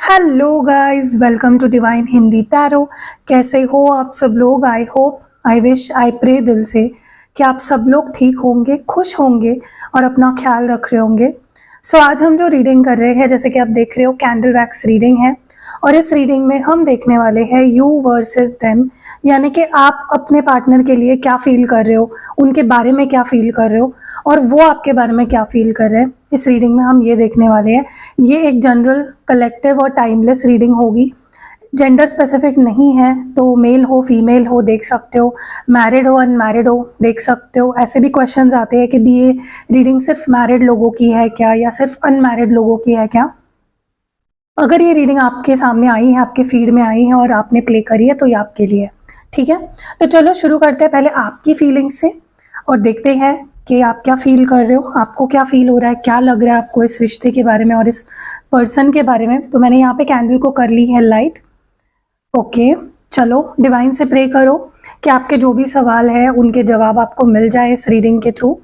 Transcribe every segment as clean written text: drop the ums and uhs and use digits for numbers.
Hello guys, welcome to divine Hindi tarot. कैसे हो आप सब लोग? I hope, I wish, I pray दिल से कि आप सब लोग ठीक होंगे, खुश होंगे और अपना ख्याल रख रहे होंगे। आज हम जो रीडिंग कर रहे हैं, जैसे कि आप देख रहे हो, कैंडल वैक्स रीडिंग है और इस रीडिंग में हम देखने वाले हैं यू वर्सेस देम, यानी कि आप अपने पार्टनर के लिए क्या फील कर रहे हो, उनके बारे में क्या फील कर रहे हो और वो आपके बारे में क्या फील कर रहे हैं। इस रीडिंग में हम ये देखने वाले हैं। ये एक जनरल, कलेक्टिव और टाइमलेस रीडिंग होगी। जेंडर स्पेसिफिक नहीं है, तो मेल हो फीमेल हो देख सकते हो, मैरिड हो अनमैरिड हो देख सकते हो। ऐसे भी क्वेश्चंस आते हैं कि ये रीडिंग सिर्फ मैरिड लोगों की है क्या या सिर्फ अनमैरिड लोगों की है क्या। अगर ये रीडिंग आपके सामने आई है, आपके फीड में आई है और आपने प्ले करी है, तो ये आपके लिए है। ठीक है, तो चलो शुरू करते हैं पहले आपकी फीलिंग्स से और देखते हैं कि आप क्या फील कर रहे हो, आपको क्या फील हो रहा है, क्या लग रहा है आपको इस रिश्ते के बारे में और इस पर्सन के बारे में। तो मैंने यहाँ पे कैंडल को कर ली है लाइट। ओके, चलो डिवाइन से प्रे करो कि आपके जो भी सवाल है उनके जवाब आपको मिल जाए इस रीडिंग के थ्रू।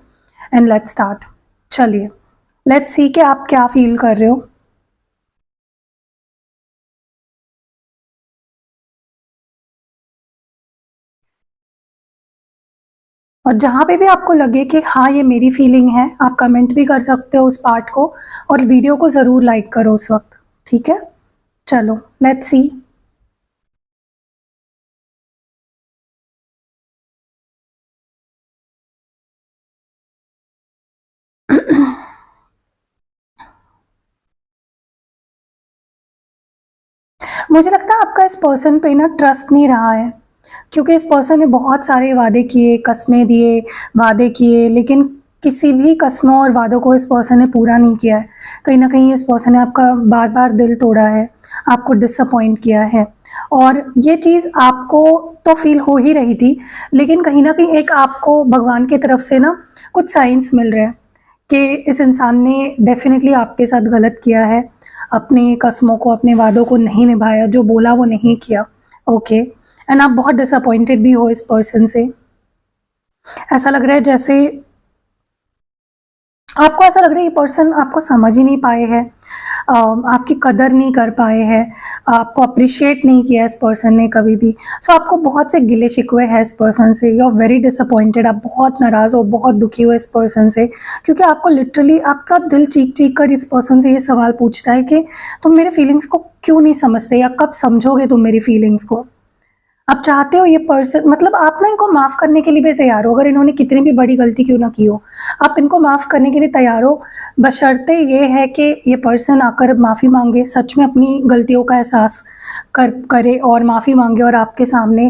And let's start. चलिए, लेट्स सी कि आप क्या फील कर रहे हो। और जहाँ पे भी आपको लगे कि हाँ ये मेरी फीलिंग है, आप कमेंट भी कर सकते हो उस पार्ट को और वीडियो को ज़रूर लाइक करो उस वक्त। ठीक है, चलो लेट्स सी। मुझे लगता है आपका इस पर्सन पे ना ट्रस्ट नहीं रहा है, क्योंकि इस पर्सन ने बहुत सारे वादे किए, कस्में दिए, वादे किए, लेकिन किसी भी कस्मों और वादों को इस पर्सन ने पूरा नहीं किया है। कहीं ना कहीं इस पर्सन ने आपका बार बार दिल तोड़ा है, आपको डिसअपॉइंट किया है। और ये चीज़ आपको तो फील हो ही रही थी, लेकिन कहीं ना कहीं एक आपको भगवान की तरफ से ना कुछ साइंस मिल रहे हैं कि इस इंसान ने डेफिनेटली आपके साथ गलत किया है, अपने कस्मों को, अपने वादों को नहीं निभाया, जो बोला वो नहीं किया। ओके, एंड आप बहुत डिसअपॉइंटेड भी हो इस पर्सन से। ऐसा लग रहा है जैसे आपको ऐसा लग रहा है ये पर्सन आपको समझ ही नहीं पाए हैं, आपकी कदर नहीं कर पाए हैं, आपको अप्रिशिएट नहीं किया इस पर्सन ने कभी भी। आपको बहुत से गिले शिकवे हैं इस पर्सन से। यू आर वेरी डिसअपॉइंटेड, आप बहुत नाराज़ हो, बहुत दुखी हो इस पर्सन से, क्योंकि आपको लिटरली आपका दिल चीख चीख कर इस पर्सन से ये सवाल पूछता है कि तुम मेरे फीलिंग्स को क्यों नहीं समझते या कब समझोगे तुम मेरी फीलिंग्स को। आप चाहते हो ये पर्सन, मतलब आप ना इनको माफ़ करने के लिए भी तैयार हो, अगर इन्होंने कितनी भी बड़ी गलती क्यों ना की हो, आप इनको माफ़ करने के लिए तैयार हो। बशर्ते ये है कि ये पर्सन आकर माफ़ी मांगे, सच में अपनी गलतियों का एहसास करे और माफ़ी मांगे और आपके सामने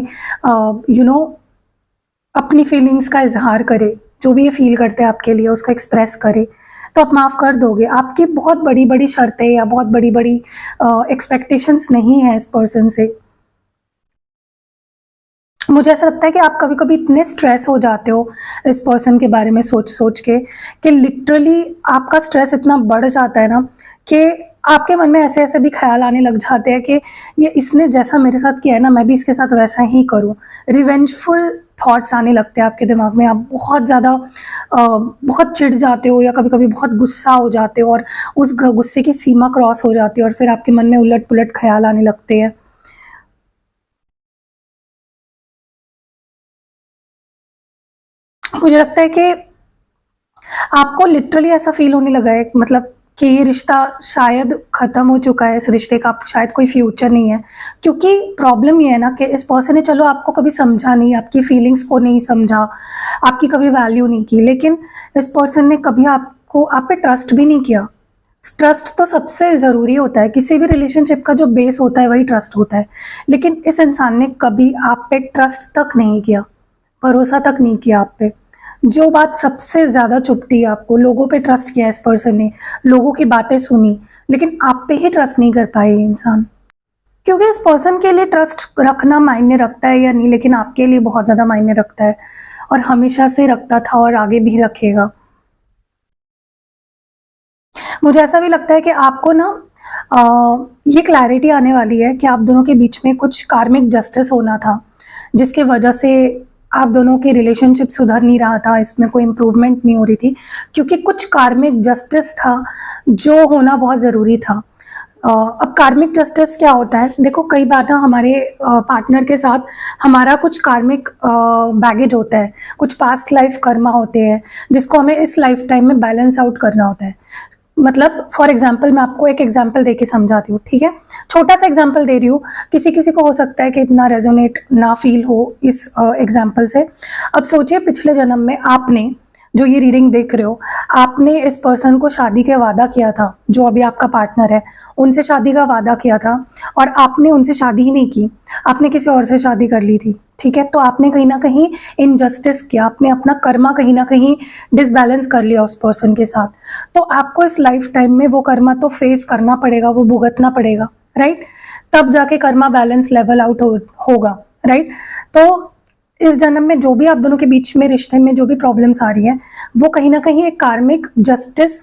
अपनी फीलिंग्स का इजहार करे, जो भी ये फील करते हैं आपके लिए उसको एक्सप्रेस करे, तो आप माफ़ कर दोगे। आपकी बहुत बड़ी बड़ी शर्तें या बहुत बड़ी बड़ी एक्सपेक्टेशंस नहीं है इस पर्सन से। मुझे ऐसा लगता है कि आप कभी-कभी इतने स्ट्रेस हो जाते हो इस पर्सन के बारे में सोच-सोच के कि लिटरली आपका स्ट्रेस इतना बढ़ जाता है ना कि आपके मन में ऐसे-ऐसे भी ख़्याल आने लग जाते हैं कि ये इसने जैसा मेरे साथ किया है ना, मैं भी इसके साथ वैसा ही करूँ। रिवेंजफुल थॉट्स आने लगते हैं आपके दिमाग में। आप बहुत ज़्यादा बहुत चिढ़ जाते हो या कभी-कभी बहुत गुस्सा हो जाते हो और उस गुस्से की सीमा क्रॉस हो जाती है और फिर आपके मन में उलट-पुलट ख़्याल आने लगते हैं। मुझे लगता है कि आपको लिटरली ऐसा फील होने लगा है, मतलब कि ये रिश्ता शायद ख़त्म हो चुका है, इस रिश्ते का शायद कोई फ्यूचर नहीं है। क्योंकि प्रॉब्लम ये है ना कि इस पर्सन ने चलो आपको कभी समझा नहीं, आपकी फीलिंग्स को नहीं समझा, आपकी कभी वैल्यू नहीं की, लेकिन इस पर्सन ने कभी आपको आप पे ट्रस्ट भी नहीं किया। ट्रस्ट तो सबसे ज़रूरी होता है, किसी भी रिलेशनशिप का जो बेस होता है वही ट्रस्ट होता है, लेकिन इस इंसान ने कभी आप पे ट्रस्ट तक नहीं किया, भरोसा तक नहीं किया आप पे। जो बात सबसे ज़्यादा चुभती है आपको, लोगों पे ट्रस्ट किया इस पर्सन ने, लोगों की बातें सुनी, लेकिन आप पे ही ट्रस्ट नहीं कर पाए ये इंसान। क्योंकि इस पर्सन के लिए ट्रस्ट रखना मायने रखता है या नहीं, लेकिन आपके लिए बहुत ज़्यादा मायने रखता है और हमेशा से रखता था और आगे भी रखेगा। मुझे ऐसा भी लगता है कि आपको ना ये क्लैरिटी आने वाली है कि आप दोनों के बीच में कुछ कार्मिक जस्टिस होना था, जिसके वजह से आप दोनों के रिलेशनशिप सुधर नहीं रहा था, इसमें कोई इम्प्रूवमेंट नहीं हो रही थी, क्योंकि कुछ कार्मिक जस्टिस था जो होना बहुत ज़रूरी था। अब कार्मिक जस्टिस क्या होता है? देखो, कई बार ना हमारे पार्टनर के साथ हमारा कुछ कार्मिक बैगेज होता है, कुछ पास्ट लाइफ कर्मा होते हैं, जिसको हमें इस लाइफ टाइम में बैलेंस आउट करना होता है। मतलब फॉर एग्जाम्पल, मैं आपको एक एग्जाम्पल दे के समझाती हूँ, ठीक है? छोटा सा एग्जाम्पल दे रही हूँ, किसी किसी को हो सकता है कि इतना रेजोनेट ना फील हो इस एग्जाम्पल से। अब सोचिए, पिछले जन्म में आपने, जो ये रीडिंग देख रहे हो, आपने इस पर्सन को शादी का वादा किया था, जो अभी आपका पार्टनर है, उनसे शादी का वादा किया था, और आपने उनसे शादी ही नहीं की, आपने किसी और से शादी कर ली थी, ठीक है? तो आपने कहीं ना कहीं इनजस्टिस किया, आपने अपना कर्मा कहीं ना कहीं डिसबैलेंस कर लिया उस पर्सन के साथ। तो आपको इस लाइफ टाइम में वो कर्मा तो फेस करना पड़ेगा, वो भुगतना पड़ेगा, राइट? तब जाके कर्मा बैलेंस लेवल आउट होगा, राइट? तो इस जन्म में जो भी आप दोनों के बीच में रिश्ते में जो भी प्रॉब्लम्स आ रही है, वो कहीं ना कहीं एक कार्मिक जस्टिस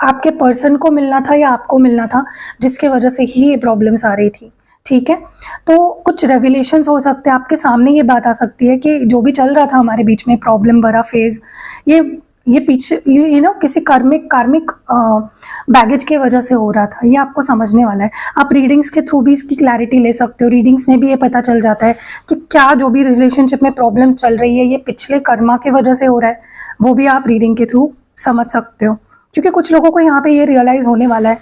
आपके पर्सन को मिलना था या आपको मिलना था, जिसके वजह से ही ये प्रॉब्लम्स आ रही थी, ठीक है? तो कुछ रेवलेशंस हो सकते हैं, आपके सामने ये बात आ सकती है कि जो भी चल रहा था हमारे बीच में प्रॉब्लम भरा फेज, ये पीछे किसी कार्मिक बैगेज की वजह से हो रहा था। ये आपको समझने वाला है। आप रीडिंग्स के थ्रू भी इसकी क्लैरिटी ले सकते हो। रीडिंग्स में भी ये पता चल जाता है कि क्या जो भी रिलेशनशिप में प्रॉब्लम चल रही है, ये पिछले कर्मा की वजह से हो रहा है, वो भी आप रीडिंग के थ्रू समझ सकते हो। क्योंकि कुछ लोगों को यहाँ पे ये रियलाइज होने वाला है,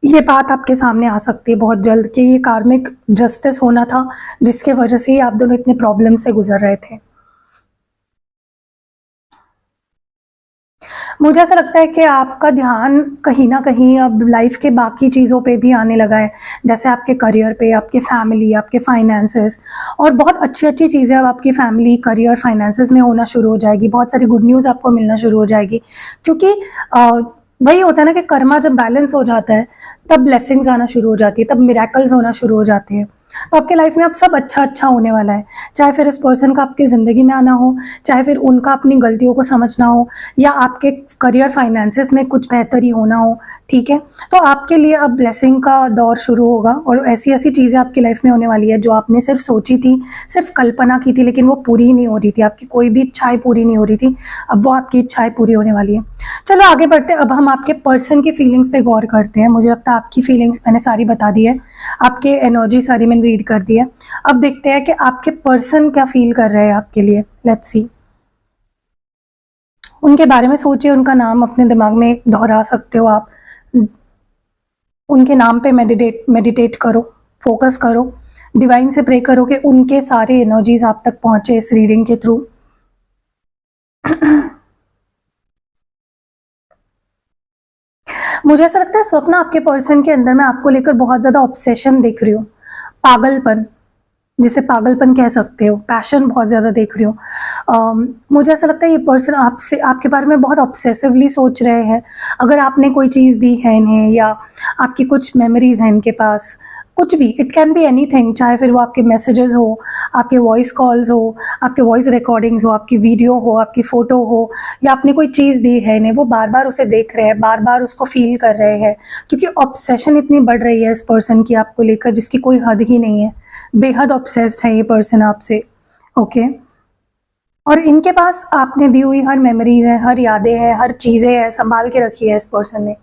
ये बात आपके सामने आ सकती है बहुत जल्द, कि ये कार्मिक जस्टिस होना था, जिसके वजह से ही आप दोनों इतने प्रॉब्लम से गुजर रहे थे। मुझे ऐसा लगता है कि आपका ध्यान कहीं ना कहीं अब लाइफ के बाकी चीज़ों पे भी आने लगा है, जैसे आपके करियर पे, आपके फैमिली, आपके फाइनेंसेस, और बहुत अच्छी अच्छी चीज़ें अब आपकी फैमिली, करियर, फाइनेंसेस में होना शुरू हो जाएगी। बहुत सारी गुड न्यूज़ आपको मिलना शुरू हो जाएगी, क्योंकि वही होता है ना कि कर्मा जब बैलेंस हो जाता है, तब ब्लेसिंग्स आना शुरू हो जाती है, तब मिरेकल्स होना शुरू हो जाते हैं। तो आपके लाइफ में अब सब अच्छा अच्छा होने वाला है, चाहे फिर इस पर्सन का आपकी ज़िंदगी में आना हो, चाहे फिर उनका अपनी गलतियों को समझना हो, या आपके करियर फाइनेंसेस में कुछ बेहतरी होना हो, ठीक है? तो आपके लिए अब ब्लेसिंग का दौर शुरू होगा, और ऐसी ऐसी चीज़ें आपकी लाइफ में होने वाली है जो आपने सिर्फ सोची थी, सिर्फ कल्पना की थी, लेकिन वो पूरी ही नहीं हो रही थी, आपकी कोई भी इच्छाएं पूरी नहीं हो रही थी। अब वो आपकी इच्छाएं पूरी होने वाली है। चलो आगे बढ़ते हैं। अब हम आपके पर्सन की फीलिंग्स पे गौर करते हैं। मुझे लगता है आपकी फीलिंग्स मैंने सारी बता दी है, आपके एनर्जी सारी मैंने रीड कर दी है। अब देखते हैं कि आपके पर्सन क्या फील कर रहे हैं आपके लिए। Let's see. उनके बारे में सोचिए, उनका नाम अपने दिमाग में दोहरा सकते हो आप। उनके नाम पे मेडिटेट करो, फोकस करो, डिवाइन से प्रे करो कि उनके सारे एनर्जीज आप तक पहुंचे इस रीडिंग के थ्रू। मुझे ऐसा लगता है इस वक्त ना आपके पर्सन के अंदर मैं आपको लेकर बहुत ज़्यादा ऑब्सेशन देख रही हूँ, पागलपन, जिसे पागलपन कह सकते हो, पैशन बहुत ज़्यादा देख रही हूँ। मुझे ऐसा लगता है ये पर्सन आपसे, आपके बारे में बहुत ऑब्सेसिवली सोच रहे हैं। अगर आपने कोई चीज़ दी है इन्हें, या आपकी कुछ मेमोरीज हैं इनके पास, कुछ भी, इट कैन बी एनीथिंग, चाहे फिर वो आपके मैसेजेस हो, आपके वॉइस कॉल्स हो, आपके वॉइस रिकॉर्डिंग्स हो, आपकी वीडियो हो, आपकी फ़ोटो हो, या आपने कोई चीज़ दी है इन्हें, वो बार बार उसे देख रहे हैं, बार बार उसको फील कर रहे हैं, क्योंकि ऑब्सेशन इतनी बढ़ रही है इस पर्सन की आपको लेकर, जिसकी कोई हद ही नहीं है। बेहद ऑब्सेस्ड है ये पर्सन आपसे, ओके? और इनके पास आपने दी हुई हर मेमोरीज है, हर यादें हैं, हर चीज़ें हैं, संभाल के रखी है इस पर्सन ने।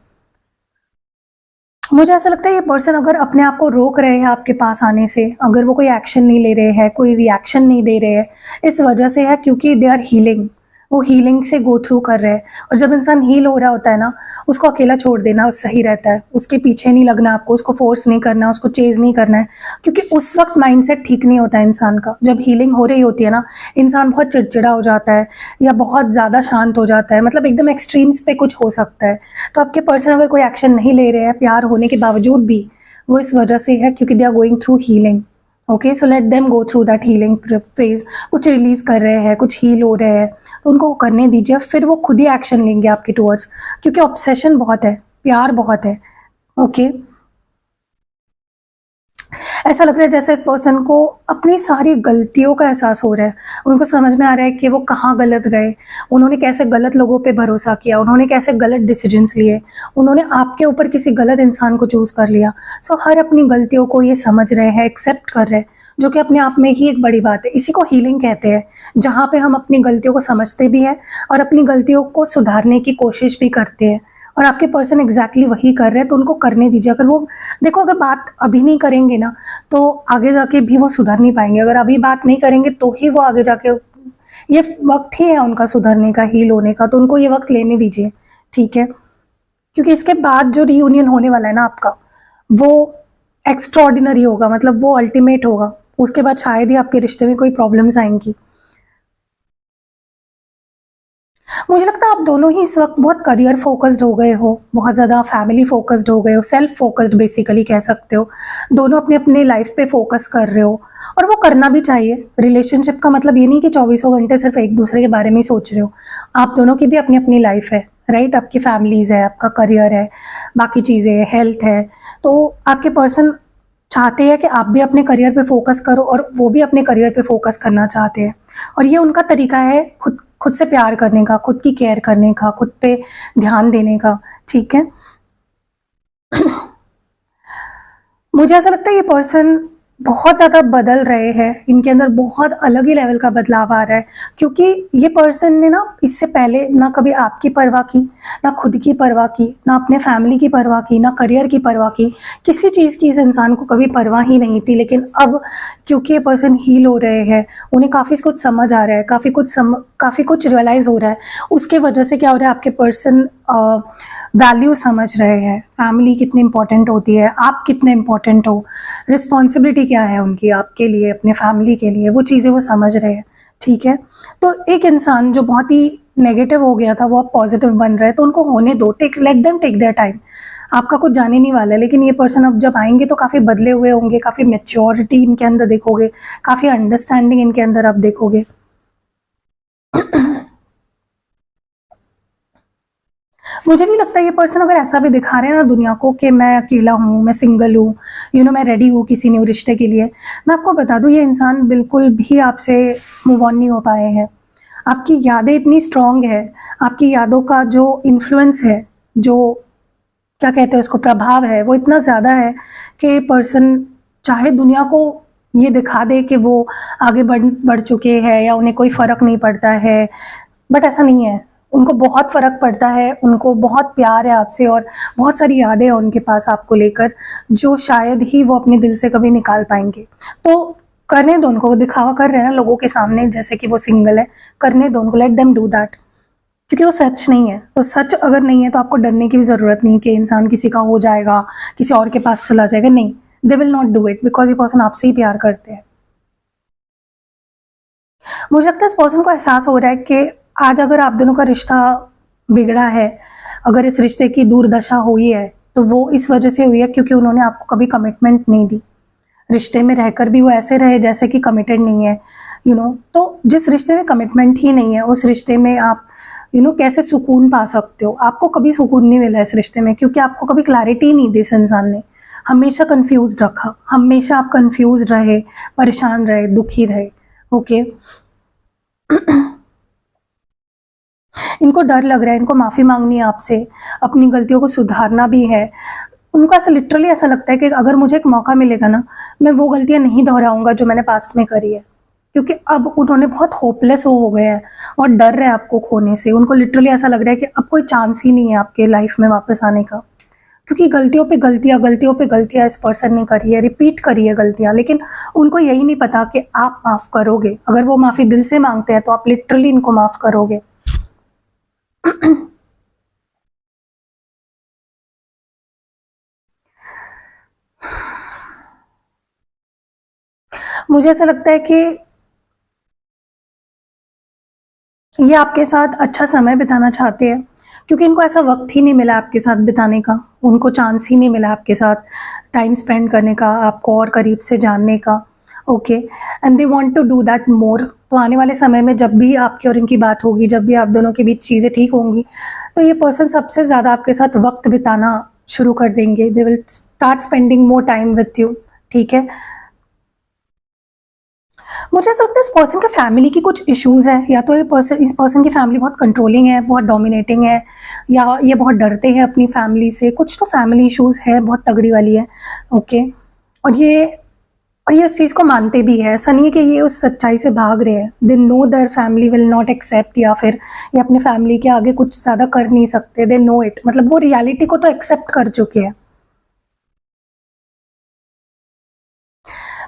मुझे ऐसा लगता है ये पर्सन अगर अपने आप को रोक रहे हैं आपके पास आने से, अगर वो कोई एक्शन नहीं ले रहे हैं, कोई रिएक्शन नहीं दे रहे हैं, इस वजह से है क्योंकि दे आर हीलिंग, वो हीलिंग से गो थ्रू कर रहे हैं। और जब इंसान हील हो रहा होता है ना, उसको अकेला छोड़ देना सही रहता है, उसके पीछे नहीं लगना आपको, उसको फोर्स नहीं करना, उसको चेज नहीं करना है, क्योंकि उस वक्त माइंडसेट ठीक नहीं होता है इंसान का। जब हीलिंग हो रही होती है ना, इंसान बहुत चिड़चिड़ा हो जाता है, या बहुत ज़्यादा शांत हो जाता है, मतलब एकदम एक्सट्रीम्स पे कुछ हो सकता है। तो आपके पर्सन अगर कोई एक्शन नहीं ले रहे हैं प्यार होने के बावजूद भी, वो इस वजह से है क्योंकि they are going through healing. Okay, so let them go through that healing phase. कुछ रिलीज कर रहे हैं, कुछ हील हो रहे हैं, तो उनको करने दीजिए, फिर वो खुद ही एक्शन लेंगे आपके टुवर्ड्स, क्योंकि ऑब्सेशन बहुत है, प्यार बहुत है। ओके, ऐसा लग रहा है जैसे इस पर्सन को अपनी सारी गलतियों का एहसास हो रहा है। उनको समझ में आ रहा है कि वो कहाँ गलत गए, उन्होंने कैसे गलत लोगों पे भरोसा किया, उन्होंने कैसे गलत डिसीजंस लिए, उन्होंने आपके ऊपर किसी गलत इंसान को चूज कर लिया। सो हर अपनी गलतियों को ये समझ रहे हैं, एक्सेप्ट कर रहे हैं, जो कि अपने आप में ही एक बड़ी बात है। इसी को हीलिंग कहते हैं, जहाँ पे हम अपनी गलतियों को समझते भी हैं और अपनी गलतियों को सुधारने की कोशिश भी करते हैं। और आपके पर्सन एग्जैक्टली वही कर रहे हैं, तो उनको करने दीजिए। अगर वो देखो, अगर बात अभी नहीं करेंगे ना तो आगे जाके भी वो सुधर नहीं पाएंगे। अगर अभी बात नहीं करेंगे तो ही वो आगे जाके, ये वक्त ही है उनका सुधरने का, हील होने का, तो उनको ये वक्त लेने दीजिए, ठीक है। क्योंकि इसके बाद जो रियूनियन होने वाला है ना आपका, वो एक्स्ट्रॉर्डिनरी होगा, मतलब वो अल्टीमेट होगा। उसके बाद शायद ही आपके रिश्ते में कोई प्रॉब्लम्स आएंगी। मुझे लगता है आप दोनों ही इस वक्त बहुत करियर फोकस्ड हो गए हो, बहुत ज़्यादा फैमिली फोकस्ड हो गए हो, सेल्फ फोकस्ड बेसिकली कह सकते हो। दोनों अपने अपने लाइफ पे फोकस कर रहे हो, और वो करना भी चाहिए। रिलेशनशिप का मतलब ये नहीं कि 24 घंटे सिर्फ एक दूसरे के बारे में ही सोच रहे हो। आप दोनों की भी अपनी अपनी लाइफ है, राइट। आपकी फैमिलीज़ है, आपका करियर है, बाकी चीज़ें है, हेल्थ है। तो आपके पर्सन चाहते हैं कि आप भी अपने करियर पे फोकस करो, और वो भी अपने करियर पे फोकस करना चाहते हैं। और ये उनका तरीका है खुद खुद से प्यार करने का, खुद की केयर करने का, खुद पे ध्यान देने का, ठीक है। मुझे ऐसा लगता है ये पर्सन बहुत ज़्यादा बदल रहे हैं, इनके अंदर बहुत अलग ही लेवल का बदलाव आ रहा है। क्योंकि ये पर्सन ने ना इससे पहले ना कभी आपकी परवाह की, ना खुद की परवाह की, ना अपने फैमिली की परवाह की, ना करियर की परवाह की। किसी चीज़ की इस इंसान को कभी परवाह ही नहीं थी। लेकिन अब क्योंकि ये पर्सन हील हो रहे हैं, उन्हें काफ़ी कुछ समझ आ रहा है, काफ़ी कुछ रियलाइज़ हो रहा है। उसके वजह से क्या हो रहा है, आपके पर्सन वैल्यू समझ रहे हैं। फैमिली कितनी इंपॉर्टेंट होती है, आप कितने इंपॉर्टेंट हो, रिस्पॉन्सिबिलिटी क्या है उनकी आपके लिए, अपने फैमिली के लिए, वो चीज़ें वो समझ रहे हैं, ठीक है। तो एक इंसान जो बहुत ही नेगेटिव हो गया था वो अब पॉजिटिव बन रहा है, तो उनको होने दो, let them take their time. आपका कुछ जाने नहीं वाला है। लेकिन ये पर्सन अब जब आएंगे तो काफ़ी बदले हुए होंगे, काफ़ी मेच्योरिटी इनके अंदर देखोगे, काफ़ी अंडरस्टैंडिंग इनके अंदर आप देखोगे। मुझे नहीं लगता ये पर्सन अगर ऐसा भी दिखा रहे हैं ना दुनिया को कि मैं अकेला हूँ, मैं सिंगल हूँ, मैं रेडी हूँ किसी न्यू रिश्ते के लिए, मैं आपको बता दूँ ये इंसान बिल्कुल भी आपसे मूव ऑन नहीं हो पाए हैं। आपकी यादें इतनी स्ट्रांग है, आपकी यादों का जो इन्फ्लुएंस है, जो क्या कहते हैं उसको, प्रभाव है, वो इतना ज़्यादा है कि पर्सन चाहे दुनिया को ये दिखा दे कि वो आगे बढ़ चुके हैं या उन्हें कोई फ़र्क नहीं पड़ता है, बट ऐसा नहीं है। उनको बहुत फ़र्क पड़ता है, उनको बहुत प्यार है आपसे, और बहुत सारी यादें हैं उनके पास आपको लेकर, जो शायद ही वो अपने दिल से कभी निकाल पाएंगे। तो करने दो उनको, वो दिखावा कर रहे हैं ना लोगों के सामने जैसे कि वो सिंगल है, करने दो उनको, लेट देम डू दैट। क्योंकि वो सच नहीं है, तो सच अगर नहीं है तो आपको डरने की भी ज़रूरत नहीं कि इंसान किसी का हो जाएगा, किसी और के पास चला जाएगा। नहीं, they will not do it, because ये पर्सन आपसे ही प्यार करते हैं। मुझे लगता है इस पर्सन को एहसास हो रहा है कि आज अगर आप दोनों का रिश्ता बिगड़ा है, अगर इस रिश्ते की दुर्दशा हुई है, तो वो इस वजह से हुई है क्योंकि उन्होंने आपको कभी कमिटमेंट नहीं दी। रिश्ते में रहकर भी वो ऐसे रहे जैसे कि कमिटेड नहीं है, तो जिस रिश्ते में कमिटमेंट ही नहीं है, उस रिश्ते में आप कैसे सुकून पा सकते हो? आपको कभी सुकून नहीं मिला इस रिश्ते में, क्योंकि आपको कभी क्लैरिटी नहीं दी इस इंसान ने। हमेशा कंफ्यूज रखा, हमेशा आप कंफ्यूज रहे, परेशान रहे, दुखी रहे, ओके। इनको डर लग रहा है, इनको माफ़ी मांगनी है आपसे, अपनी गलतियों को सुधारना भी है। उनको ऐसा लिटरली ऐसा लगता है कि अगर मुझे एक मौका मिलेगा ना, मैं वो गलतियां नहीं दोहराऊंगा जो मैंने पास्ट में करी है। क्योंकि अब उन्होंने बहुत होपलेस हो गए हैं और डर रहे हैं आपको खोने से। उनको लिटरली ऐसा लग रहा है कि अब कोई चांस ही नहीं है आपके लाइफ में वापस आने का, क्योंकि गलतियों पे गलतियां इस पर्सन ने करी है, रिपीट करी है गलतियां। लेकिन उनको यही नहीं पता कि आप माफ़ करोगे। अगर वो माफ़ी दिल से मांगते हैं तो आप लिटरली इनको माफ़ करोगे। मुझे ऐसा लगता है कि ये आपके साथ अच्छा समय बिताना चाहते हैं, क्योंकि इनको ऐसा वक्त ही नहीं मिला आपके साथ बिताने का, उनको चांस ही नहीं मिला आपके साथ टाइम स्पेंड करने का, आपको और करीब से जानने का, okay. And they want to do that more. तो आने वाले समय में जब भी आपकी और इनकी बात होगी, जब भी आप दोनों के बीच चीज़ें ठीक होंगी, तो ये पर्सन सबसे ज़्यादा आपके साथ वक्त बिताना शुरू कर देंगे। They will start spending more time with you, ठीक है। मुझे ऐसा लगता है इस पर्सन के फैमिली की कुछ इश्यूज़ है, या तो इस पर्सन की फैमिली बहुत कंट्रोलिंग है, बहुत डोमिनेटिंग है, या ये बहुत डरते हैं अपनी फैमिली से। कुछ तो फैमिली इश्यूज़ है, बहुत तगड़ी वाली है, ओके। और ये और ये इस चीज़ को मानते भी है, ऐसा नहीं है कि ये उस सच्चाई से भाग रहे हैं। They know their family will not accept, या फिर ये अपने फैमिली के आगे कुछ ज़्यादा कर नहीं सकते, दे नो इट, मतलब वो रियलिटी को तो एक्सेप्ट कर चुके हैं।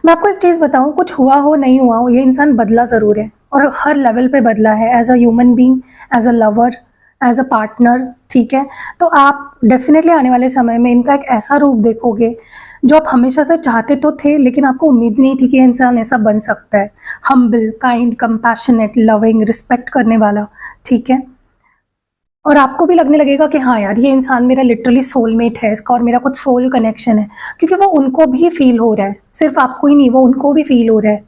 मैं आपको एक चीज़ बताऊँ, कुछ हुआ हो नहीं हुआ हो, ये इंसान बदला ज़रूर है और हर लेवल पे बदला है, as a human being, as a lover, as a partner, ठीक है? तो आप डेफ़िनेटली आने वाले समय में इनका एक ऐसा रूप देखोगे, जो आप हमेशा से चाहते तो थे, लेकिन आपको उम्मीद नहीं थी कि ये इंसान ऐसा बन सकता है। Humble, kind, compassionate, loving, respect करने वाला, ठीक है? और आपको भी लगने लगेगा कि हाँ यार, ये इंसान मेरा लिटरली सोलमेट है, इसका और मेरा कुछ सोल कनेक्शन है, क्योंकि वो उनको भी फील हो रहा है, सिर्फ आपको ही नहीं, वो उनको भी फील हो रहा है।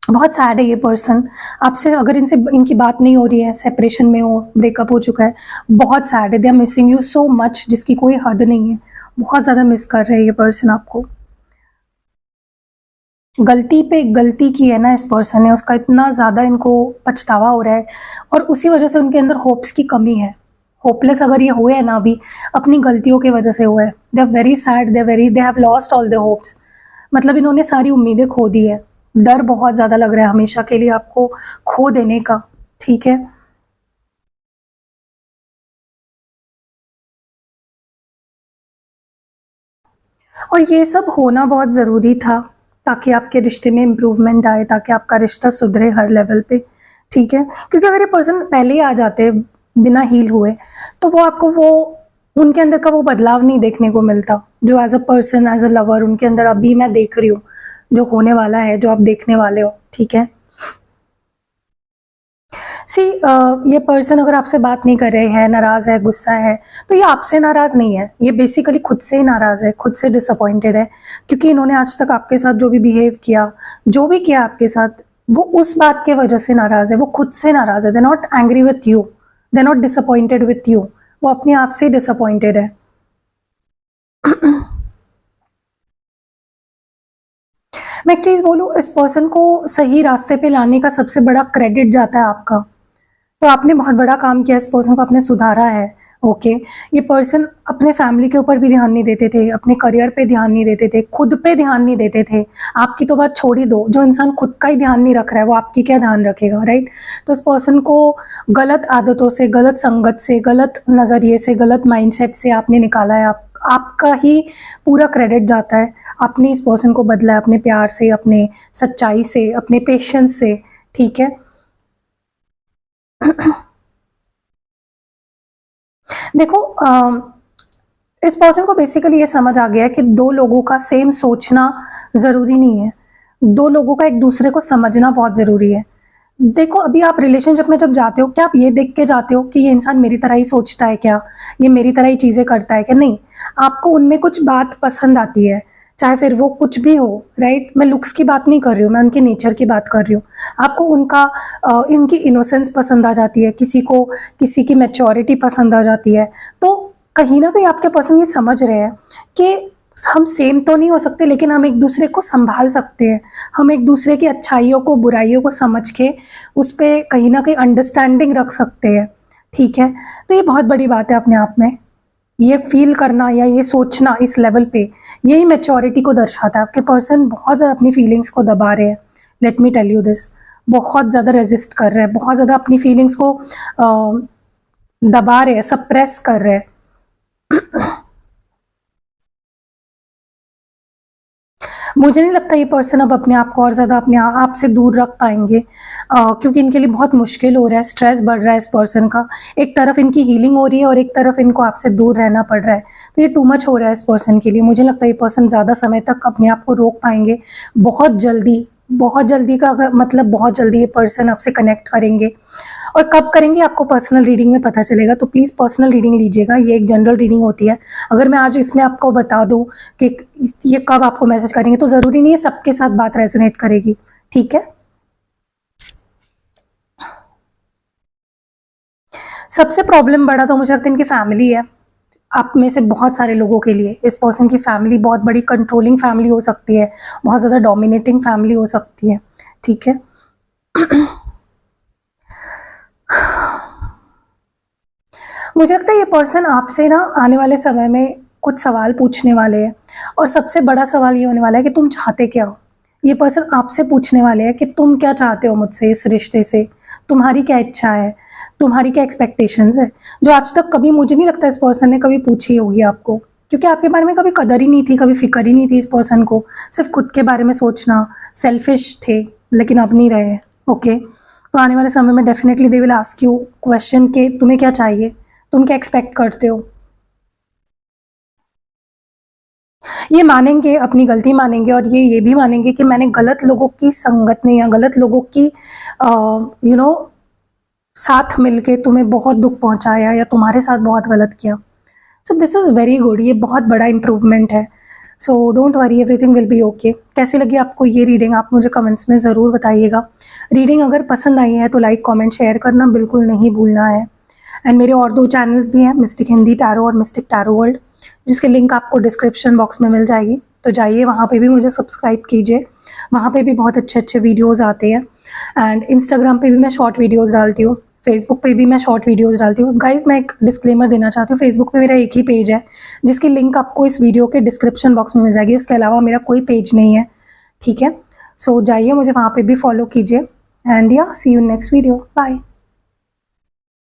बहुत सैड है ये पर्सन आपसे, अगर इनसे इनकी बात नहीं हो रही है, सेपरेशन में हो, ब्रेकअप हो चुका है, बहुत सैड है, they are missing you so much, जिसकी कोई हद नहीं है। बहुत ज़्यादा मिस कर रहे हैं ये पर्सन आपको। गलती पे गलती की है ना इस पर्सन ने, उसका इतना ज़्यादा इनको पछतावा हो रहा है, और उसी वजह से उनके अंदर होप्स की कमी है। होपलेस अगर ये हुए हैं ना अभी, अपनी गलतियों की वजह से हुए हैं। They are very sad, they have lost all the hopes, मतलब इन्होंने सारी उम्मीदें खो दी है। डर बहुत ज़्यादा लग रहा है हमेशा के लिए आपको खो देने का, ठीक है? और ये सब होना बहुत ज़रूरी था, ताकि आपके रिश्ते में इम्प्रूवमेंट आए, ताकि आपका रिश्ता सुधरे हर लेवल पे, ठीक है? क्योंकि अगर ये पर्सन पहले ही आ जाते बिना हील हुए, तो वो आपको वो उनके अंदर का वो बदलाव नहीं देखने को मिलता, जो as a person, as a lover उनके अंदर अभी मैं देख रही हूँ, जो होने वाला है, जो आप देखने वाले हो, ठीक है? सी ये पर्सन अगर आपसे बात नहीं कर रहे हैं, नाराज़ है, गुस्सा है, तो ये आपसे नाराज़ नहीं है, ये बेसिकली खुद से ही नाराज़ है, खुद से डिसअपॉइंटेड है, क्योंकि इन्होंने आज तक आपके साथ जो भी बिहेव किया, जो भी किया आपके साथ, वो उस बात के वजह से नाराज़ है, वो खुद से नाराज़ है। They not angry with you, they not disappointed with you, वो अपने आप से ही डिसअपॉइंटेड है। मैं एक चीज़ बोलूँ, इस पर्सन को सही रास्ते पे लाने का सबसे बड़ा क्रेडिट जाता है आपका। तो आपने बहुत बड़ा काम किया, इस पर्सन को आपने सुधारा है, ओके। ये पर्सन अपने फैमिली के ऊपर भी ध्यान नहीं देते थे, अपने करियर पे ध्यान नहीं देते थे, खुद पे ध्यान नहीं देते थे। आपकी तो बात छोड़ ही दो, जो इंसान खुद का ही ध्यान नहीं रख रहा है, वो आपकी क्या ध्यान रखेगा, राइट? तो इस पर्सन को गलत आदतों से, गलत संगत से, गलत नज़रिए से, गलत माइंडसेट से आपने निकाला है। आपका ही पूरा क्रेडिट जाता है। आपने इस पर्सन को बदला है अपने प्यार से, अपने सच्चाई से, अपने पेशेंस से, ठीक है? देखो इस पर्सन को बेसिकली ये समझ आ गया है कि दो लोगों का सेम सोचना ज़रूरी नहीं है। दो लोगों का एक दूसरे को समझना बहुत ज़रूरी है। देखो, अभी आप रिलेशनशिप में जब जाते हो, क्या आप ये देख के जाते हो कि ये इंसान मेरी तरह ही सोचता है क्या? ये मेरी तरह ही चीज़ें करता है क्या? नहीं। आपको उनमें कुछ बात पसंद आती है, चाहे फिर वो कुछ भी हो, राइट? मैं लुक्स की बात नहीं कर रही हूँ, मैं उनके नेचर की बात कर रही हूँ। आपको उनका इनकी इनोसेंस पसंद आ जाती है, किसी को किसी की मैच्योरिटी पसंद आ जाती है। तो कहीं न कहीं आपके पर्सन ये समझ रहे हैं कि हम सेम तो नहीं हो सकते, लेकिन हम एक दूसरे को सँभाल सकते हैं। हम एक दूसरे की अच्छाइयों को, बुराइयों को समझ के उस पे कहीं न कहीं अंडरस्टैंडिंग रख सकते हैं, ठीक है? तो ये बहुत बड़ी बात है अपने आप में। ये फ़ील करना या ये सोचना इस लेवल पे, यही मैच्योरिटी को दर्शाता है। आपके पर्सन बहुत ज़्यादा अपनी फीलिंग्स को दबा रहे हैं। Let me tell you this, बहुत ज़्यादा रेज़िस्ट कर रहे हैं, बहुत ज़्यादा अपनी फीलिंग्स को दबा रहे हैं, सप्रेस कर रहे हैं। मुझे नहीं लगता ये पर्सन अब अपने आप को और ज़्यादा अपने आप से दूर रख पाएँगे, क्योंकि इनके लिए बहुत मुश्किल हो रहा है, स्ट्रेस बढ़ रहा है इस पर्सन का। एक तरफ इनकी हीलिंग हो रही है और एक तरफ इनको आपसे दूर रहना पड़ रहा है। तो ये टू मच हो रहा है इस पर्सन के लिए। मुझे लगता है ये पर्सन ज़्यादा समय तक अपने आप को रोक पाएँगे। बहुत जल्दी का अगर मतलब बहुत जल्दी ये पर्सन आपसे कनेक्ट करेंगे। और कब करेंगे आपको पर्सनल रीडिंग में पता चलेगा, तो प्लीज़ पर्सनल रीडिंग लीजिएगा। ये एक जनरल रीडिंग होती है। अगर मैं आज इसमें आपको बता दूँ कि ये कब आपको मैसेज करेंगे, तो ज़रूरी नहीं है सबके साथ बात रेजोनेट करेगी, ठीक है? सबसे प्रॉब्लम बड़ा तो मुझे लगता है इनकी फैमिली है। आप में से बहुत सारे लोगों के लिए इस पर्सन की फैमिली बहुत बड़ी कंट्रोलिंग फैमिली हो सकती है, बहुत ज़्यादा डोमिनेटिंग फैमिली हो सकती है, ठीक है? मुझे लगता है ये पर्सन आपसे ना आने वाले समय में कुछ सवाल पूछने वाले हैं, और सबसे बड़ा सवाल ये होने वाला है कि तुम चाहते क्या हो। ये पर्सन आपसे पूछने वाले हैं कि तुम क्या चाहते हो मुझसे, इस रिश्ते से, तुम्हारी क्या इच्छा है, तुम्हारी क्या एक्सपेक्टेशंस है, जो आज तक कभी मुझे नहीं लगता इस पर्सन ने कभी पूछी होगी आपको, क्योंकि आपके बारे में कभी कदर ही नहीं थी, कभी फिक्र ही नहीं थी इस पर्सन को, सिर्फ खुद के बारे में सोचना, सेल्फिश थे, लेकिन अब नहीं रहे। ओके, तो आने वाले समय में definitely they will ask you question कि तुम्हें क्या चाहिए, तुम क्या एक्सपेक्ट करते हो। ये मानेंगे, अपनी गलती मानेंगे, और ये भी मानेंगे कि मैंने गलत लोगों की संगत में या गलत लोगों की साथ मिलके तुम्हें बहुत दुख पहुंचाया या तुम्हारे साथ बहुत गलत किया। So this is very good, ये बहुत बड़ा इम्प्रूवमेंट है। So don't worry, everything will be okay. कैसी लगी आपको ये रीडिंग, आप मुझे कमेंट्स में ज़रूर बताइएगा। रीडिंग अगर पसंद आई है तो लाइक कमेंट शेयर करना बिल्कुल नहीं भूलना है। एंड मेरे और 2 चैनल्स भी हैं, मिस्टिक हिंदी टैरो और मिस्टिक टैरो वर्ल्ड, जिसके लिंक आपको डिस्क्रिप्शन बॉक्स में मिल जाएगी, तो जाइए वहाँ पे भी मुझे सब्सक्राइब कीजिए। वहाँ पे भी बहुत अच्छे अच्छे वीडियोज़ आते हैं। एंड इंस्टाग्राम पे भी मैं शॉर्ट वीडियोज़ डालती हूँ, फेसबुक पे भी मैं शॉर्ट वीडियोज़ डालती हूँ। गाइज़, मैं एक डिस्क्लेमर देना चाहती हूँ, फेसबुक पे मेरा एक ही पेज है, जिसकी लिंक आपको इस वीडियो के डिस्क्रिप्शन बॉक्स में मिल जाएगी। उसके अलावा मेरा कोई पेज नहीं है, ठीक है। सो जाइए, मुझे वहाँ पे भी फॉलो कीजिए। एंड या सी यू नेक्स्ट वीडियो, बाय।